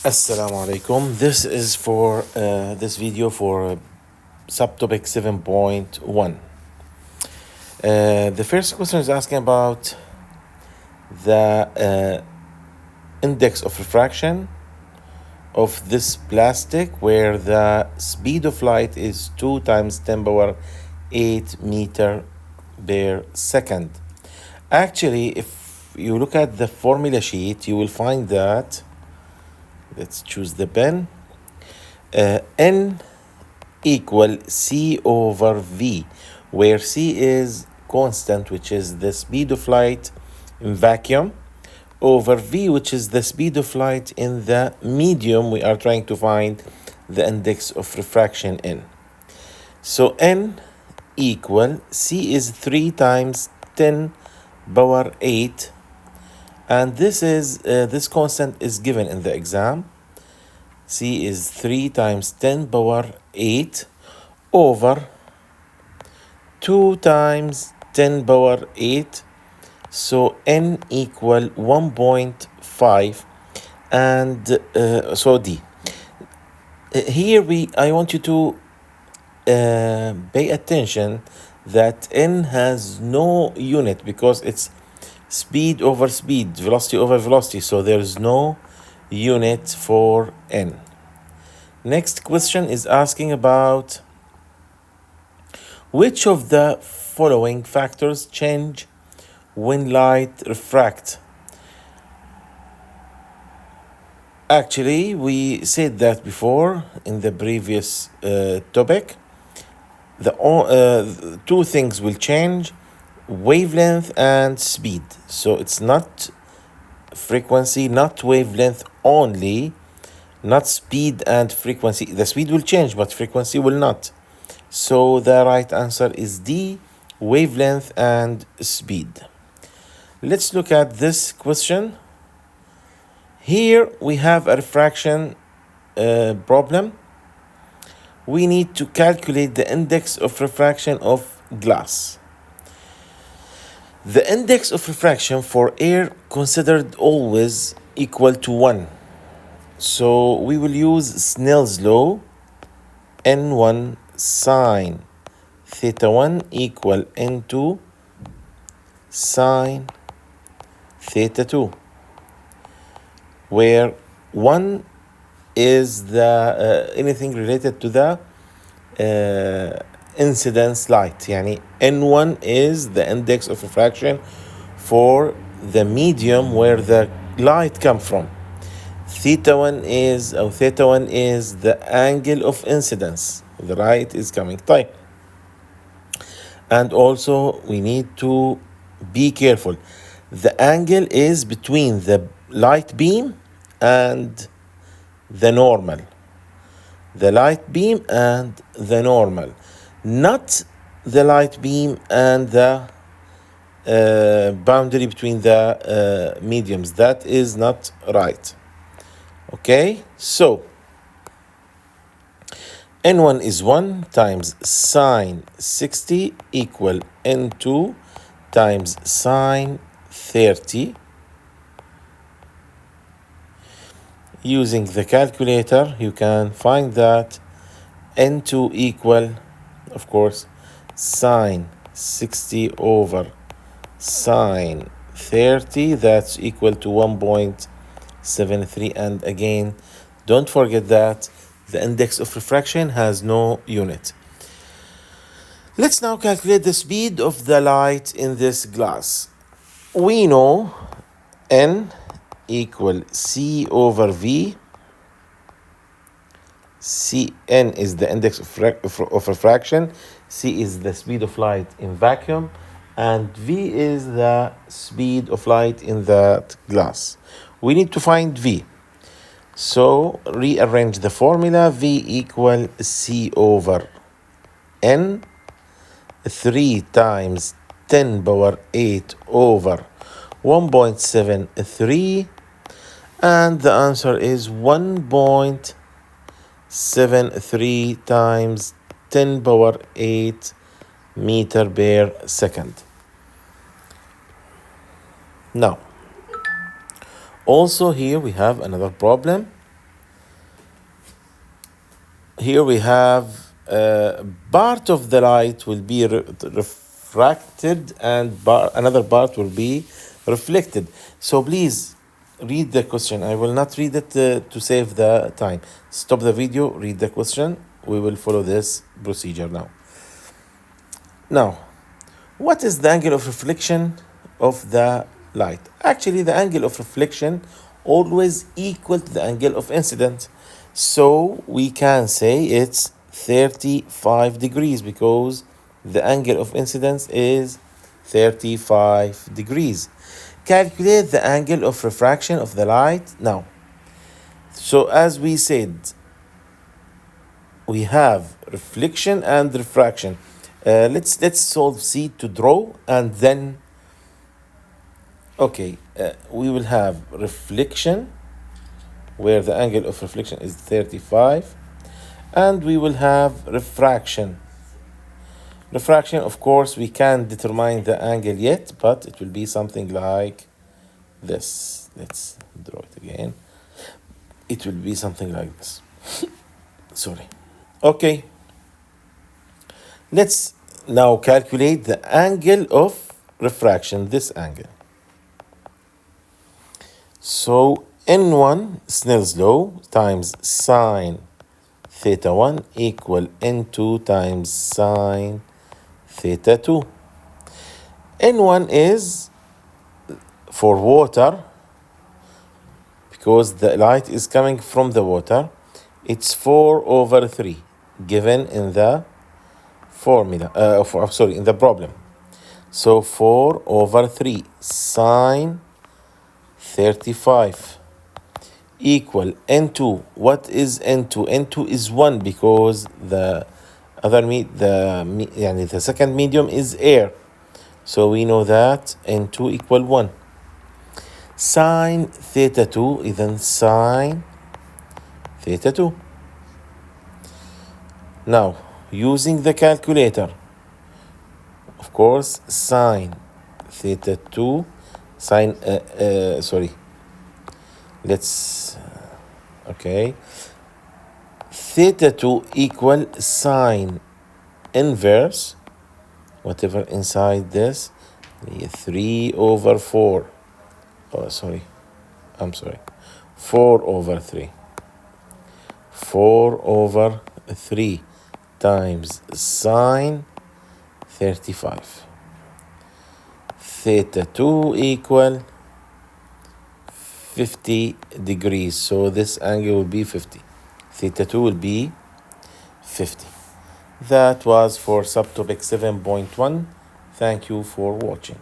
Assalamu alaikum. This is for this video for subtopic 7.1. The first question is asking about the index of refraction of this plastic where the speed of light is 2 times 10 power 8 meter per second. Actually, if you look at the formula sheet, you will find that, let's choose the pen, N equal C over V, where C is constant, which is the speed of light in vacuum, over V, which is the speed of light in the medium we are trying to find the index of refraction in. So N equal, C is 3 times 10 power 8, and this constant is given in the exam. C is 3 times 10 power 8 over 2 times 10 power 8. So N equal 1.5, and so D. Here I want you to pay attention that N has no unit because it's speed over speed, velocity over velocity, so there's no unit for N. Next question is asking about which of the following factors change when light refracts. Actually, we said that before in the previous topic. The two things will change: wavelength and speed. So it's not frequency, not wavelength only, not speed and frequency. The speed will change, but frequency will not. So the right answer is D, wavelength and speed. Let's look at this question. Here we have a refraction problem. We need to calculate the index of refraction of glass. The index of refraction for air considered always equal to 1. So we will use Snell's law, N1 sine theta 1 equal N2 sine theta 2, where 1 is the anything related to the incidence light. Yani N1 is the index of refraction for the medium where the light comes from. Theta 1 is the angle of incidence. The light is coming. Type. And also we need to be careful. The angle is between the light beam and the normal. The light beam and the normal, not the light beam and the boundary between the mediums. That is not right. Okay, so N1 is 1 times sine 60 equal N2 times sine 30. Using the calculator, you can find that N2 equal, of course, sine 60 over sine 30. That's equal to 1.73. And again, don't forget that the index of refraction has no unit. Let's now calculate the speed of the light in this glass. We know N equal C over V. Cn is the index of refraction, C is the speed of light in vacuum, and V is the speed of light in that glass. We need to find V. So rearrange the formula. V equal C over N, 3 times 10 power 8 over 1.73, and the answer is 1.73 times 10 power 8 meter per second. Now, also here we have another problem. here we have part of the light will be refracted and another part will be reflected. So please read the question. I will not read it to save the time. Stop the video, read the question. We will follow this procedure now. Now, what is the angle of reflection of the light? Actually, the angle of reflection always equal to the angle of incidence. So we can say it's 35 degrees because the angle of incidence is 35 degrees. Calculate the angle of refraction of the light now. So as we said, we have reflection and refraction. Let's solve C to draw, and then we will have reflection where the angle of reflection is 35, and we will have refraction. Refraction, of course, we can't determine the angle yet, but it will be something like this. Let's draw it again. It will be something like this. Sorry. Okay. Let's now calculate the angle of refraction, this angle. So N1, Snell's law, times sine theta 1 equal N2 times sine theta 2. N1 is for water, because the light is coming from the water, it's 4/3, given in the formula, in the problem. So 4/3 sine 35 equal N2. What is N2? N2 is 1 because the second medium is air. So we know that N2 equal 1. Sine theta 2 is then sine theta 2. Now, using the calculator, of course, sine theta 2, theta 2 equal sine inverse, whatever inside this, 3/4. 4/3. 4/3 times sine 35. Theta 2 equal 50 degrees. So this angle will be 50. Theta 2 will be 50. That was for subtopic 7.1. Thank you for watching.